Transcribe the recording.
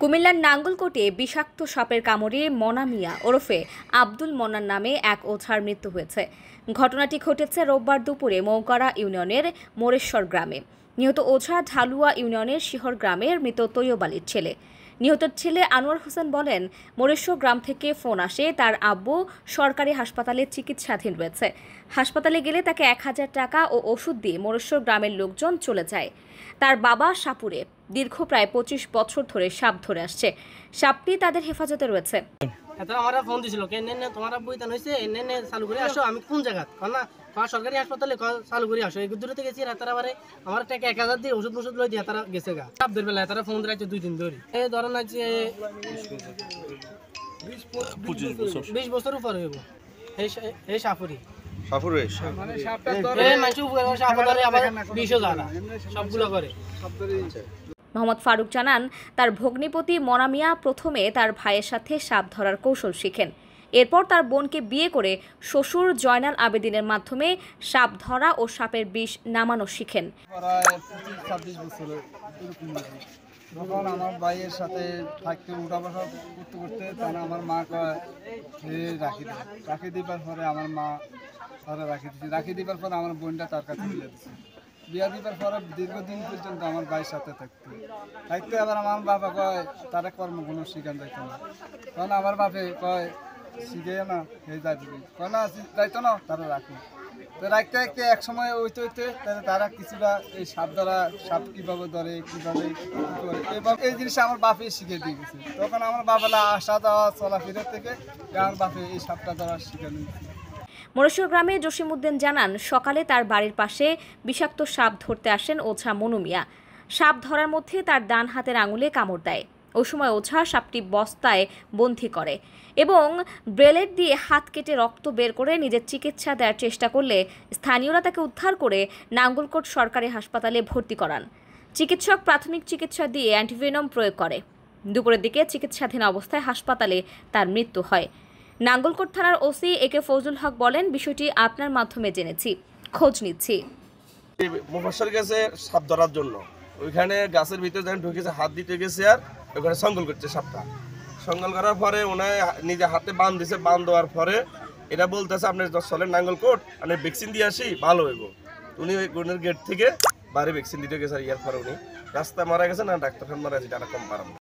কুমিল্লার নাঙ্গলকোটে বিষাক্ত সাপের কামড়ে মনা মিয়া ওরফে আব্দুল মন্নান নামে এক ওঝার মৃত্যু হয়েছে। ঘটনাটি ঘটেছে রোববার দুপুরে মৌকারা ইউনিয়নের মোরেশ্বর গ্রামে। নিহত ওঝা ঢালুয়া ইউনিয়নের শিহর গ্রামের মৃত তৈয়ব আলীর ছেলে। নিহতের ছেলে আনোয়ার হোসেন বলেন, মোরেশ্বর গ্রাম থেকে ফোন আসে তার আব্বু সরকারি হাসপাতালে চিকিৎসাধীন রয়েছে। হাসপাতালে গেলে তাকে 1000 টাকা ও ওষুধ দিয়ে মোরেশ্বর গ্রামের লোকজন চলে যায়। তার বাবা সাপুরে দীর্ঘ প্রায় 25 বছর ধরে সাপ ধরে আসছে। সাপটি তাদের হেফাজতে রয়েছে। আমরা ফোন দিছিল তোমার আব্বু ইতান হয়েছে চালু করে আসো। আমি কোন জায়গা সরকারি হাসপাতালে চালু করে আসো। এই দূরে গেছি তারা আমার টাকা 1000 দিয়ে ওষুধ মষুধ লই দিয়ে তারা গেছে গা। সাপদের বেলায় তারা ফোন দিয়েছে 2 দিন ধরে। এই ধরেন আছে 20 বছর উপরে হইব। এই সাপুরি মোহাম্মদ ফারুক জানান, তার ভগ্নিপতি মনা মিয়া প্রথমে তার ভাইয়ের সাথে সাপ ধরার কৌশল শিখেন। এরপর তার বোনকে বিয়ে করে শ্বশুর জয়নাল আবেদিনের মাধ্যমে সাপ ধরা ও সাপের বিষ নামানো শিখেন। যখন আমার ভাইয়ের সাথে থাকতে উঠা বসা করতে করতে তখন আমার মা রাখি দিবার পরে আমার মা তারা রাখি দিবার পরে আমার বোনটা তার কাছে বিয়া দিবার পরে দীর্ঘদিন পর্যন্ত আমার ভাইয়ের সাথে থাকতে আবার আমার বাবা কয় তারা কর্ম কোনো শিখান যাইতো না। তখন আমার বাপে কয় শিখে না এই যাবি কয় না যাইতো না তারা রাখি তো রাখতে রাখতে এক সময় হইতে হইতে তারা কিছুটা এই সাপ ধরা সাপ কীভাবে ধরে কীভাবে করে এই জিনিসটা আমার বাপে শিখে দিয়ে গেছে। তখন আমার বাবালা আসা যাওয়া চলাফেরা থেকে আমার বাপে এই সাপটা ধরা শিখে নিয়েছে। মোরেশ্বর গ্রামে জসিমউদ্দিন জানান, সকালে তার বাড়ির পাশে বিষাক্ত সাপ ধরতে আসেন ওঝা মনু মিয়া। সাপ ধরার মধ্যে তার ডান হাতের আঙুলে কামড় দেয়। ওই সময় ওঝা সাপটি বস্তায় বন্দী করে এবং ব্লেড দিয়ে হাত কেটে রক্ত বের করে নিজের চিকিৎসা দেওয়ার চেষ্টা করলে স্থানীয়রা তাকে উদ্ধার করে নাঙ্গলকোট সরকারি হাসপাতালে ভর্তি করান। চিকিৎসক প্রাথমিক চিকিৎসা দিয়ে অ্যান্টিভেনম প্রয়োগ করে। দুপুরের দিকে চিকিৎসাধীন অবস্থায় হাসপাতালে তার মৃত্যু হয়। নাঙ্গলকোট থানার ওসি একে ফজলুল হক বলেন, বিষয়টি আপনার মাধ্যমে জেনেছি, খোঁজ নিচ্ছি। মুফাসসির গেছে সাপ ধরার জন্য, ওইখানে গাছের ভিতরে যখন ঢুকেছে হাত দিতে গেছে আর ওখানে সঙ্গল করছে সাপটা। সঙ্গল করার পরে ওনায় নিজে হাতে বান দিছে। বান দেওয়ার পরে এটা বলতেছে আপনি চলেন নাঙ্গলকোট আমি ভ্যাকসিন দিয়ে আসি, ভালো হইব। উনি ওই গুণের গেট থেকে বাইরে ভ্যাকসিন দিতে গেছে। ইয়ার পরে উনি রাস্তা মারা গেছে না ডাক্তারখানা মারা গেছে, এটা কম পারাম।